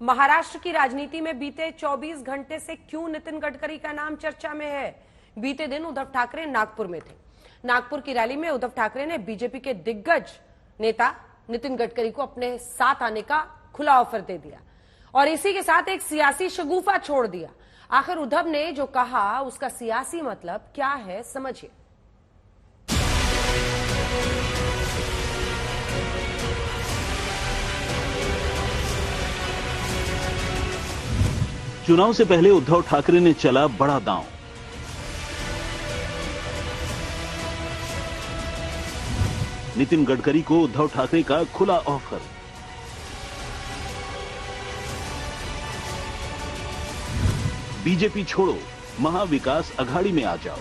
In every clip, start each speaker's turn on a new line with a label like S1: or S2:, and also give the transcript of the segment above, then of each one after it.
S1: महाराष्ट्र की राजनीति में बीते 24 घंटे से क्यों नितिन गडकरी का नाम चर्चा में है? बीते दिन उद्धव ठाकरे नागपुर में थे। नागपुर की रैली में उद्धव ठाकरे ने बीजेपी के दिग्गज नेता नितिन गडकरी को अपने साथ आने का खुला ऑफर दे दिया और इसी के साथ एक सियासी शगुफा छोड़ दिया। आखिर उद्धव ने जो कहा उसका सियासी मतलब क्या है, समझिए।
S2: चुनाव से पहले उद्धव ठाकरे ने चला बड़ा दांव। नितिन गडकरी को उद्धव ठाकरे का खुला ऑफर। बीजेपी छोड़ो, महाविकास अघाड़ी में आ जाओ।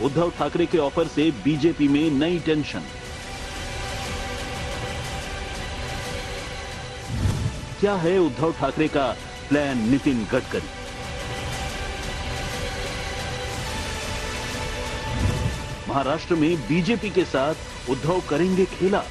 S2: उद्धव ठाकरे के ऑफर से बीजेपी में नई टेंशन। क्या है उद्धव ठाकरे का प्लान नितिन गडकरी? महाराष्ट्र में बीजेपी के साथ उद्धव करेंगे खेला।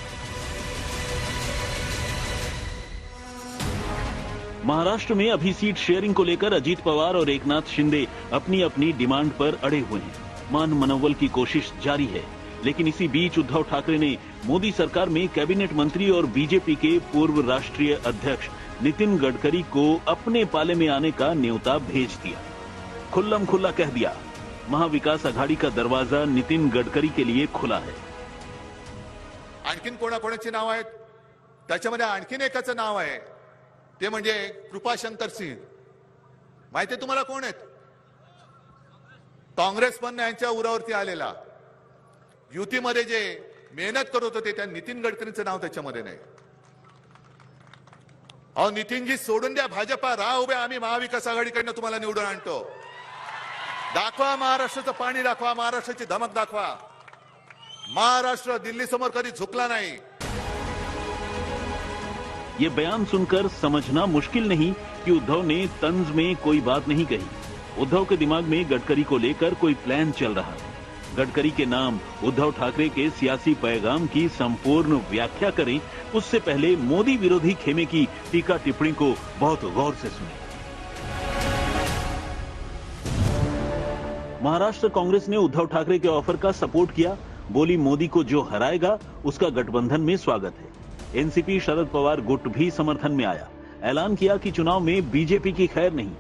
S2: महाराष्ट्र में अभी सीट शेयरिंग को लेकर अजीत पवार और एकनाथ शिंदे अपनी अपनी डिमांड पर अड़े हुए हैं। मान मनोबल की कोशिश जारी है, लेकिन इसी बीच उद्धव ठाकरे ने मोदी सरकार में कैबिनेट मंत्री और बीजेपी के पूर्व राष्ट्रीय अध्यक्ष नितिन गडकरी को अपने पाले में आने का न्योता भेज दिया। खुल्लम खुल्ला कह दिया, महाविकास आघाडी का दरवाजा नितिन गडकरी के लिए खुला है।
S3: आणखीन कोणाकोणाची नाव आहेत? त्याच्यामध्ये आणखीन एकाचं नाव आहे, ते म्हणजे कृपाशंकर सिंह। माहिती आहे तुम्हाला कोण आहेत? काँग्रेस पण यांच्या उरावरती आलेला, युतीमध्ये जे मेहनत करत होते त्या नितिन गडकरींचं नाव त्याच्यामध्ये नाही। अहो नितिनजी सोडून द्या भाजपा, राहा उभे, आम्ही महाविकास आघाडीकडनं तुम्हाला निवडून आणतो। दाखवा महाराष्ट्राचं पाणी, दाखवा महाराष्ट्राची धमक, दाखवा। महाराष्ट्र दिल्ली समोर कधी झुकला नाही।
S2: ये बयान सुनकर समझना मुश्किल नहीं कि उद्धव ने तंज में कोई बात नहीं कही। उद्धव के दिमाग में गडकरी को लेकर कोई प्लान चल रहा है। गडकरी के नाम उद्धव ठाकरे के सियासी पैगाम की संपूर्ण व्याख्या करें उससे पहले मोदी विरोधी खेमे की टीका टिप्पणी को बहुत गौर से सुनें। महाराष्ट्र कांग्रेस ने उद्धव ठाकरे के ऑफर का सपोर्ट किया। बोली, मोदी को जो हराएगा उसका गठबंधन में स्वागत है। एनसीपी शरद पवार गुट भी समर्थन में आया। ऐलान किया कि चुनाव में बीजेपी की खैर नहीं,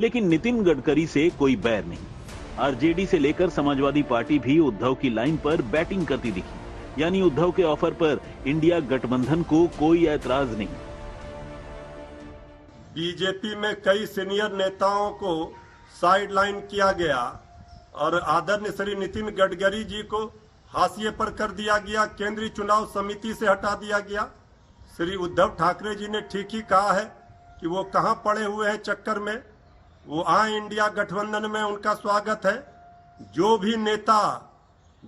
S2: लेकिन नितिन गडकरी से कोई बैर नहीं। आरजेडी से लेकर समाजवादी पार्टी भी उद्धव की लाइन पर बैटिंग करती दिखी, यानी उद्धव के ऑफर पर इंडिया गठबंधन को कोई ऐतराज नहीं।
S4: बीजेपी में कई सीनियर नेताओं को साइडलाइन किया गया और आदरणीय श्री नितिन गडकरी जी को हाशिए पर कर दिया गया, केंद्रीय चुनाव समिति से हटा दिया गया। श्री उद्धव ठाकरे जी ने ठीक ही कहा है कि वो कहां पड़े हुए हैं चक्कर में, वो आए इंडिया गठबंधन में, उनका स्वागत है। जो भी नेता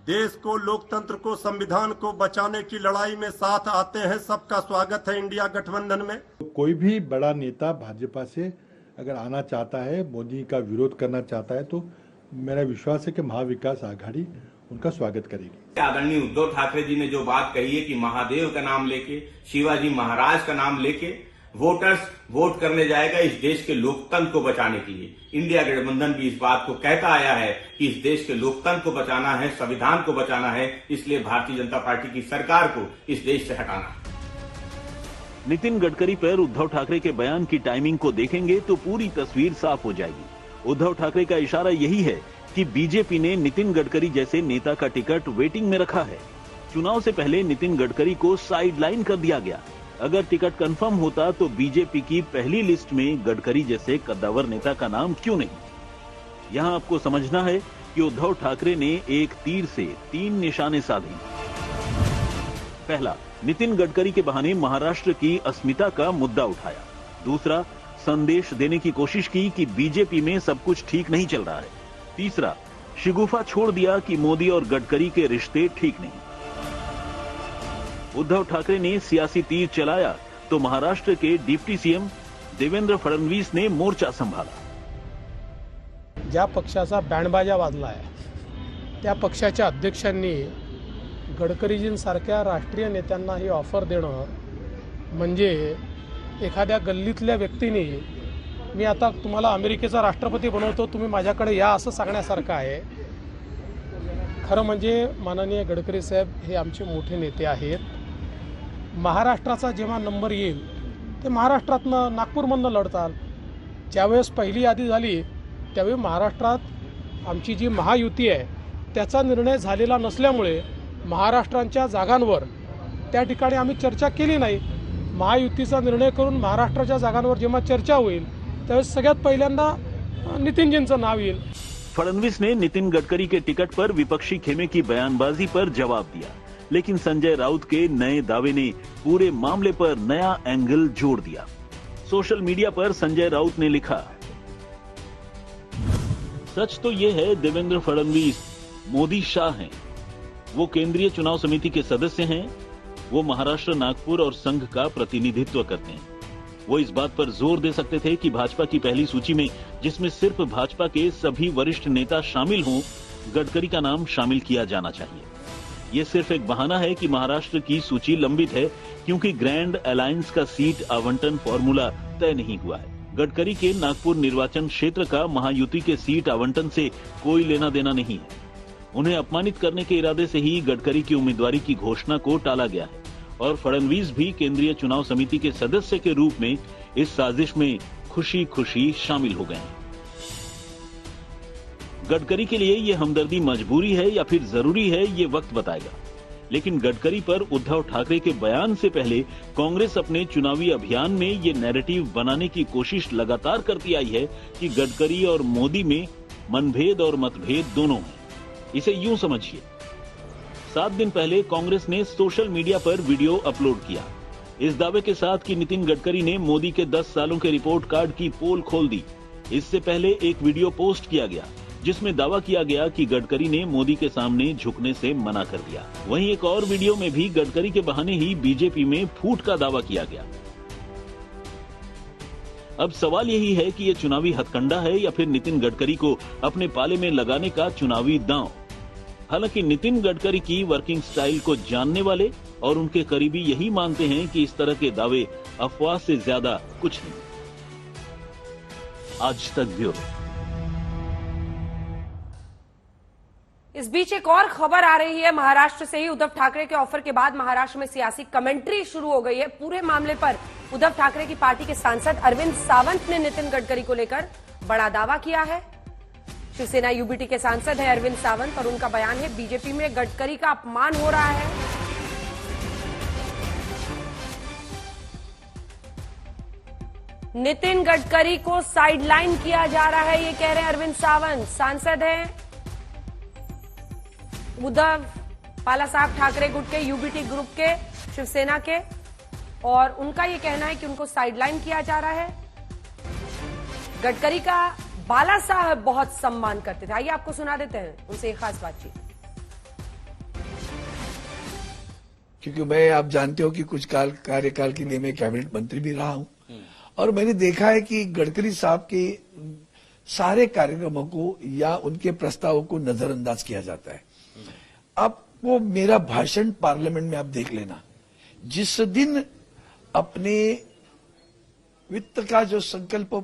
S4: देश को, लोकतंत्र को, संविधान को बचाने की लड़ाई में साथ आते हैं, सबका स्वागत है इंडिया गठबंधन में।
S5: कोई भी बड़ा नेता भाजपा से अगर आना चाहता है, मोदी का विरोध करना चाहता है, तो मेरा विश्वास है कि महाविकास आघाड़ी उनका स्वागत करेगी।
S6: आदरणीय उद्धव ठाकरे जी ने जो बात कही है कि महादेव का नाम लेके, शिवाजी महाराज का नाम लेके वोटर्स वोट करने जाएगा इस देश के लोकतंत्र को बचाने के लिए। इंडिया गठबंधन भी इस बात को कहता आया है कि इस देश के लोकतंत्र को बचाना है, संविधान को बचाना है, इसलिए भारतीय जनता पार्टी की सरकार को इस देश से हटाना है।
S2: नितिन गडकरी पर उद्धव ठाकरे के बयान की टाइमिंग को देखेंगे तो पूरी तस्वीर साफ हो जाएगी। उद्धव ठाकरे का इशारा यही है कि बीजेपी ने नितिन गडकरी जैसे नेता का टिकट वेटिंग में रखा है। चुनाव से पहले नितिन गडकरी को साइडलाइन कर दिया गया। अगर टिकट कंफर्म होता तो बीजेपी की पहली लिस्ट में गडकरी जैसे कद्दावर नेता का नाम क्यों नहीं? यहां आपको समझना है कि उद्धव ठाकरे ने एक तीर से 3 निशाने साधे। पहला, नितिन गडकरी के बहाने महाराष्ट्र की अस्मिता का मुद्दा उठाया। दूसरा, संदेश देने की कोशिश की कि बीजेपी में सब कुछ ठीक नहीं चल रहा है। तीसरा, शिगुफा छोड़ दिया कि मोदी और गडकरी के रिश्ते ठीक नहीं। उद्धव ठाकरे ने सियासी तीर चलाया तो महाराष्ट्र के डिप्टी सीएम देवेंद्र फडणवीस ने मोर्चा संभाला।
S7: ज्या पक्षाचा बँडबाजा वाजला आहे त्या पक्षाच्या अध्यक्षांनी गडकरीजींसारख्या राष्ट्रीय नेत्यांना ही ऑफर देणं म्हणजे एखाद्या गल्लीतल्या व्यक्तीने मी आता तुम्हाला अमेरिकेचा राष्ट्रपती बनवतो, तुम्ही माझ्याकडे या असं सांगण्यासारखं आहे. खरं म्हणजे माननीय गडकरी साहेब हे आमचे मोठे नेते आहेत. महाराष्ट्राचा जेव्हा नंबर येईल ते महाराष्ट्रातनं नागपूरमधनं लढताल. ज्यावेळेस पहिली यादी झाली त्यावेळी महाराष्ट्रात आमची जी महायुती आहे त्याचा निर्णय झालेला नसल्यामुळे महाराष्ट्राच्या जागांवर त्या ठिकाणी आम्ही चर्चा केली नाही. महायुतीचा निर्णय करून महाराष्ट्राच्या जागांवर जेव्हा चर्चा होईल त्यावेळेस सगळ्यात पहिल्यांदा नितीनजींचं नाव येईल.
S2: फडणवीस ने नितिन गडकरी के टिकट पर विपक्षी खेमे की बयानबाजी पर जवाब दिया, लेकिन संजय राउत के नए दावे ने पूरे मामले पर नया एंगल जोड़ दिया. सोशल मीडिया पर संजय राउत ने लिखा, सच तो ये है देवेंद्र फडणवीस मोदी शाह हैं. वो केंद्रीय चुनाव समिति के सदस्य हैं. वो महाराष्ट्र, नागपुर और संघ का प्रतिनिधित्व करते हैं. वो इस बात पर जोर दे सकते थे कि भाजपा की पहली सूची में, जिसमें सिर्फ भाजपा के सभी वरिष्ठ नेता शामिल हों, गडकरी का नाम शामिल किया जाना चाहिए. ये सिर्फ एक बहाना है कि महाराष्ट्र की सूची लंबित है क्योंकि ग्रैंड अलायंस का सीट आवंटन फॉर्मूला तय नहीं हुआ है. गडकरी के नागपुर निर्वाचन क्षेत्र का महायुति के सीट आवंटन से कोई लेना देना नहीं है. उन्हें अपमानित करने के इरादे से ही गडकरी की उम्मीदवारी की घोषणा को टाला गया है और फडणवीस भी केंद्रीय चुनाव समिति के सदस्य के रूप में इस साजिश में खुशी खुशी शामिल हो गए हैं. गडकरी के लिए ये हमदर्दी मजबूरी है या फिर जरूरी है, ये वक्त बताएगा. लेकिन गडकरी पर उद्धव ठाकरे के बयान से पहले कांग्रेस अपने चुनावी अभियान में ये नैरेटिव बनाने की कोशिश लगातार करती आई है कि गडकरी और मोदी में मनभेद और मतभेद दोनों हैं. इसे यूं समझिए, 7 दिन पहले कांग्रेस ने सोशल मीडिया पर वीडियो अपलोड किया इस दावे के साथ कि नितिन गडकरी ने मोदी के 10 सालों के रिपोर्ट कार्ड की पोल खोल दी. इससे पहले एक वीडियो पोस्ट किया गया जिसमें दावा किया गया कि गडकरी ने मोदी के सामने झुकने से मना कर दिया. वहीं एक और वीडियो में भी गडकरी के बहाने ही बीजेपी में फूट का दावा किया गया. अब सवाल यही है कि ये चुनावी हथकंडा है या फिर नितिन गडकरी को अपने पाले में लगाने का चुनावी दांव. हालांकि नितिन गडकरी की वर्किंग स्टाइल को जानने वाले और उनके करीबी यही मानते हैं कि इस तरह के दावे अफवाह से ज्यादा कुछ नहीं. आज तक ब्यूरो.
S1: इस बीच एक और खबर आ रही है महाराष्ट्र से ही. उद्धव ठाकरे के ऑफर के बाद महाराष्ट्र में सियासी कमेंट्री शुरू हो गई है. पूरे मामले पर उद्धव ठाकरे की पार्टी के सांसद अरविंद सावंत ने नितिन गडकरी को लेकर बड़ा दावा किया है. शिवसेना यूबीटी के सांसद है अरविंद सावंत और उनका बयान है बीजेपी में गडकरी का अपमान हो रहा है. नितिन गडकरी को साइडलाइन किया जा रहा है, ये कह रहे हैं अरविंद सावंत. सांसद हैं उद्धव बाला साहब ठाकरे गुट के, यूबीटी ग्रुप के, शिवसेना के, और उनका ये कहना है कि उनको साइडलाइन किया जा रहा है. गडकरी का बाला साहब बहुत सम्मान करते थे. आइए आपको सुना देते हैं उनसे एक खास बातचीत.
S8: क्योंकि मैं, आप जानते हो कि कुछ कार्यकाल के लिए मैं कैबिनेट मंत्री भी रहा हूं और मैंने देखा है कि गडकरी साहब के सारे कार्यक्रमों को या उनके प्रस्तावों को नजरअंदाज किया जाता है. आपको मेरा भाषण पार्लियामेंट में आप देख लेना, जिस दिन अपने वित्त का जो संकल्प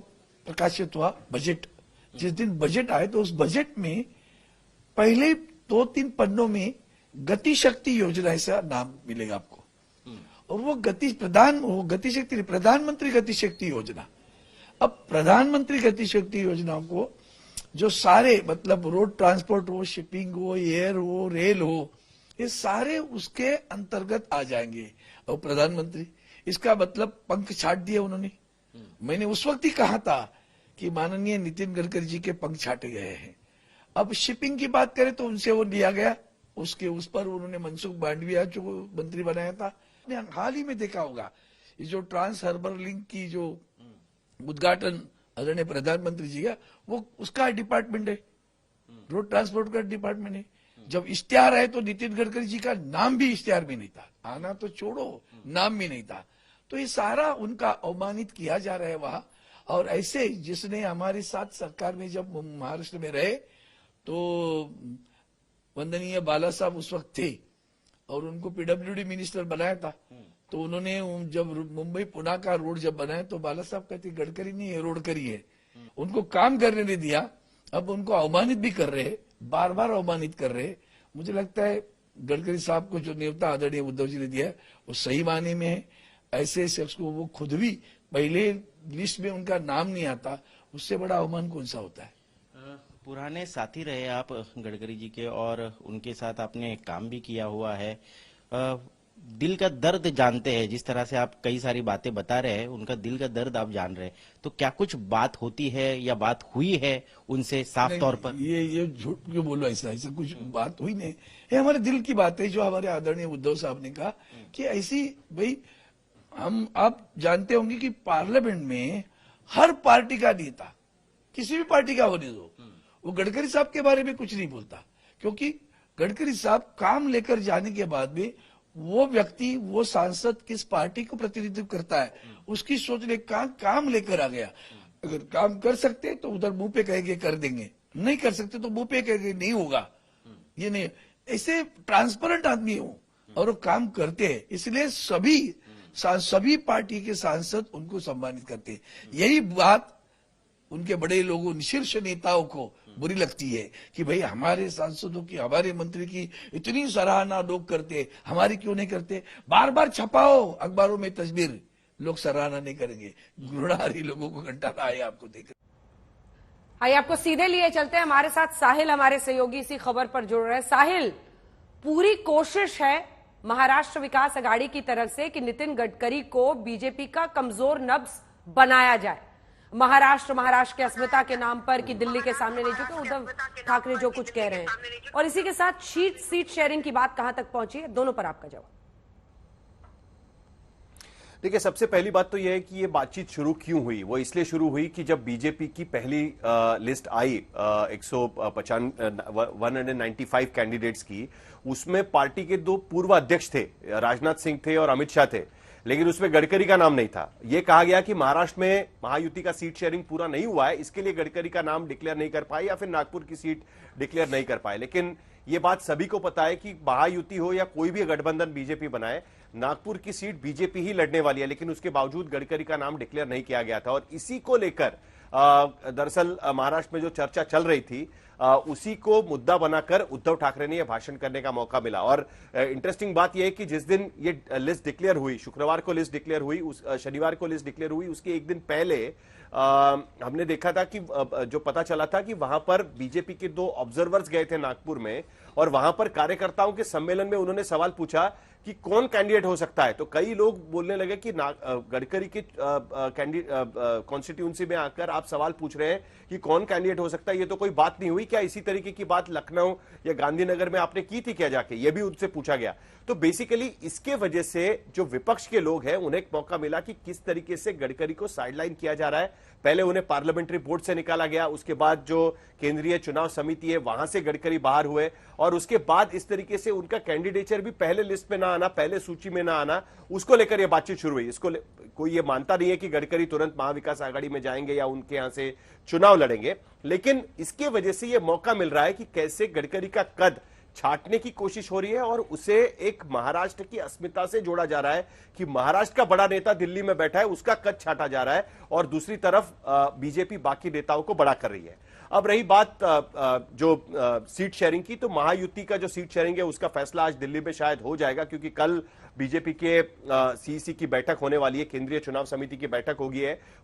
S8: प्रकाशित हुआ, बजट, जिस दिन बजट आए तो उस बजट में पहले 2-3 पन्नों में गति शक्ति योजना ऐसा नाम मिलेगा आपको. और वो प्रधानमंत्री गति शक्ति योजना. अब प्रधानमंत्री गति शक्ति योजना को जो सारे, मतलब रोड ट्रांसपोर्ट हो, शिपिंग हो, एयर हो, रेल हो, ये सारे उसके अंतर्गत आ जाएंगे. और प्रधानमंत्री, इसका मतलब पंख छाट दिए उन्होंने. मैंने उस वक्त ही कहा था कि माननीय नितिन गडकरी जी के पंख छाटे गए हैं. अब शिपिंग की बात करें तो उनसे वो लिया गया, उसके उस पर उन्होंने मनसुख मांडविया जो मंत्री बनाया था. हाल ही में देखा होगा ये जो ट्रांस हार्बर लिंक की जो उद्घाटन आदरणीय प्रधानमंत्री जी का, वो उसका डिपार्टमेंट है, रोड ट्रांसपोर्ट का डिपार्टमेंट है. जब इश्तेहार है तो नितिन गडकरी जी का नाम भी इश्तेहार में नहीं था. आना तो छोड़ो, नाम भी नहीं था. तो ये सारा उनका अवमानित किया जा रहा है वहां. और ऐसे जिसने हमारे साथ सरकार में जब महाराष्ट्र में रहे तो वंदनीय बाला साहब उस वक्त थे और उनको पीडब्ल्यूडी मिनिस्टर बनाया था। तो उन्होंने जब मुंबई पुणे का रोड जब बनाया तो बाला साहब कहते गडकरी ने ये रोड करी है, उनको काम करने नहीं दिया। अब उनको अवमानित भी कर रहे हैं, बार बार अवमानित कर रहे हैं। मुझे लगता है गडकरी साहब को जो न्योता आदरणीय उद्धव जी ने दिया है वो सही मायने में है। ऐसे शख्स को वो खुद भी पहले लिस्ट में उनका नाम नहीं आता, उससे बड़ा अवमान कौन सा होता है।
S9: पुराने साथी रहे आप गडकरी जी के और उनके साथ आपने काम भी किया हुआ है, दिल का दर्द जानते हैं। जिस तरह से आप कई सारी बातें बता रहे हैं, उनका दिल का दर्द आप जान रहे हैं, तो क्या कुछ बात होती है या बात हुई है उनसे साफ तौर पर?
S8: ये झूठ क्यों बोलो, ऐसा कुछ बात हुई नहीं। ये हमारे दिल की बात है जो हमारे आदरणीय उद्धव साहब ने कहा कि ऐसी भाई आप जानते होंगे कि पार्लियामेंट में हर पार्टी का नेता, किसी भी पार्टी का होने दो, वो गडकरी साहब के बारे में कुछ नहीं बोलता, क्योंकि गडकरी साहब काम लेकर जाने के बाद भी वो व्यक्ति, वो सांसद किस पार्टी को प्रतिनिधित्व करता है उसकी सोच ले काम लेकर आ गया। अगर काम कर सकते तो उधर मुंह पे कहेंगे कर देंगे, नहीं कर सकते तो मुंह पे कहेंगे नहीं होगा। ये नहीं, ऐसे ट्रांसपेरेंट आदमी हो और वो काम करते हैं, इसलिए सभी पार्टी के सांसद उनको सम्मानित करते हैं। यही बात उनके बड़े लोगों, शीर्ष नेताओं को बुरी लगती है कि भाई हमारे सांसदों की, हमारे मंत्री की इतनी सराहना लोग करते, हमारी क्यों नहीं करते। बार बार छपाओ अखबारों में तस्वीर, लोग सराहना नहीं करेंगे। घृणा आ रही लोगों को, घंटा आए आपको देख।
S1: आइए आपको सीधे लिए चलते हैं, हमारे साथ साहिल हमारे सहयोगी इसी खबर पर जुड़ रहे हैं। साहिल, पूरी कोशिश है महाराष्ट्र विकास अघाड़ी की तरफ से कि नितिन गडकरी को बीजेपी का कमजोर नब्ज बनाया जाए। महाराष्ट्र की अस्मिता के नाम पर कि दिल्ली के सामने नहीं झुके, उद्धव ठाकरे जो कुछ कह रहे हैं, और इसी के साथ सीट शेयरिंग की बात कहां तक पहुंची है, दोनों पर आपका जवाब।
S10: देखिए, सबसे पहली बात तो यह है कि ये बातचीत शुरू क्यों हुई। वो इसलिए शुरू हुई कि जब बीजेपी की पहली लिस्ट आई 195 कैंडिडेट्स की, उसमें पार्टी के दो पूर्व अध्यक्ष थे, राजनाथ सिंह थे और अमित शाह थे, लेकिन उसमें गडकरी का नाम नहीं था। यह कहा गया कि महाराष्ट्र में महायुति का सीट शेयरिंग पूरा नहीं हुआ है, इसके लिए गडकरी का नाम डिक्लेयर नहीं कर पाए या फिर नागपुर की सीट डिक्लेयर नहीं कर पाए। लेकिन यह बात सभी को पता है कि महायुति हो या कोई भी गठबंधन बीजेपी बनाए, नागपुर की सीट बीजेपी ही लड़ने वाली है। लेकिन उसके बावजूद गडकरी का नाम डिक्लेयर नहीं किया गया था, और इसी को लेकर दरअसल महाराष्ट्र में जो चर्चा चल रही थी, उसी को मुद्दा बनाकर उद्धव ठाकरे ने यह भाषण करने का मौका मिला। और इंटरेस्टिंग बात यह है कि जिस दिन ये लिस्ट डिक्लेयर हुई, शुक्रवार को लिस्ट डिक्लेयर हुई, शनिवार को लिस्ट डिक्लेयर हुई, उसके एक दिन पहले हमने देखा था कि जो पता चला था कि वहां पर बीजेपी के दो ऑब्जर्वर्स गए थे नागपुर में, और वहां पर कार्यकर्ताओं के सम्मेलन में उन्होंने सवाल पूछा कि कौन कैंडिडेट हो सकता है। तो कई लोग बोलने लगे कि गडकरी के कॉन्स्टिट्यूंसी में आकर आप सवाल पूछ रहे हैं कि कौन कैंडिडेट हो सकता है, ये तो कोई बात नहीं हुई क्या? इसी तरीके की बात लखनऊ या गांधीनगर में आपने की थी क्या जाके? ये भी उनसे पूछा गया। तो बेसिकली इसके वजह से जो विपक्ष के लोग हैं उन्हें एक मौका मिला कि किस तरीके से गडकरी को साइडलाइन किया जा रहा है। पहले उन्हें पार्लियामेंट्री बोर्ड से निकाला गया, उसके बाद जो केंद्रीय चुनाव समिति है वहां से गडकरी बाहर हुए, और उसके बाद इस तरीके से उनका कैंडिडेचर भी पहले लिस्ट में ना आना, पहले सूची में ना आना, उसको लेकर यह बातचीत शुरू हुई। इसको कोई ये मानता नहीं है कि गडकरी तुरंत महाविकास आघाड़ी में जाएंगे या उनके यहां से चुनाव लड़ेंगे, लेकिन इसके वजह से यह मौका मिल रहा है कि कैसे गडकरी का कद छाटने की कोशिश हो रही है और उसे एक महाराष्ट्र की अस्मिता से जोड़ा जा रहा है कि महाराष्ट्र का बड़ा नेता दिल्ली में बैठा है, उसका कद छाटा जा रहा है, और दूसरी तरफ बीजेपी बाकी नेताओं को बड़ा कर रही है। अब रही बात जो सीट शेयरिंग की, तो महायुति का जो सीट शेयरिंग है उसका फैसला आज दिल्ली में शायद हो जाएगा, क्योंकि कल बीजेपी के सीईसी की बैठक होने वाली है, केंद्रीय चुनाव समिति की बैठक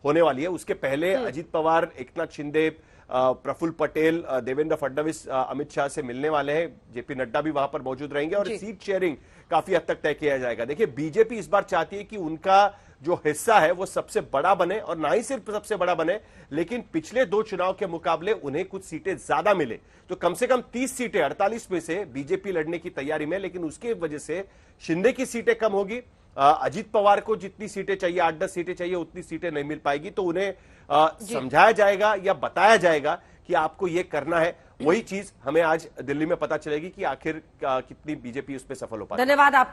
S10: होने वाली है। उसके पहले अजित पवार, एकनाथ शिंदे, प्रफुल्ल पटेल, देवेंद्र फडणवीस अमित शाह से मिलने वाले हैं, जेपी नड्डा भी वहां पर मौजूद रहेंगे, और सीट शेयरिंग काफी हद तक तय किया जाएगा। देखिए, बीजेपी इस बार चाहती है कि उनका जो हिस्सा है वो सबसे बड़ा बने, और ना ही सिर्फ सबसे बड़ा बने, लेकिन पिछले दो चुनाव के मुकाबले उन्हें कुछ सीटें ज्यादा मिले। तो कम से कम 30 सीटें 48 में से बीजेपी लड़ने की तैयारी में, लेकिन उसके वजह से शिंदे की सीटें कम होगी। अजित पवार को जितनी सीटें चाहिए, 8-10 सीटें चाहिए, उतनी सीटें नहीं मिल पाएगी। तो उन्हें समझाया जाएगा या बताया जाएगा कि आपको यह करना है। वही चीज हमें आज दिल्ली में पता चलेगी कि आखिर कितनी बीजेपी उस पर सफल हो पाती है।
S1: धन्यवाद आपका।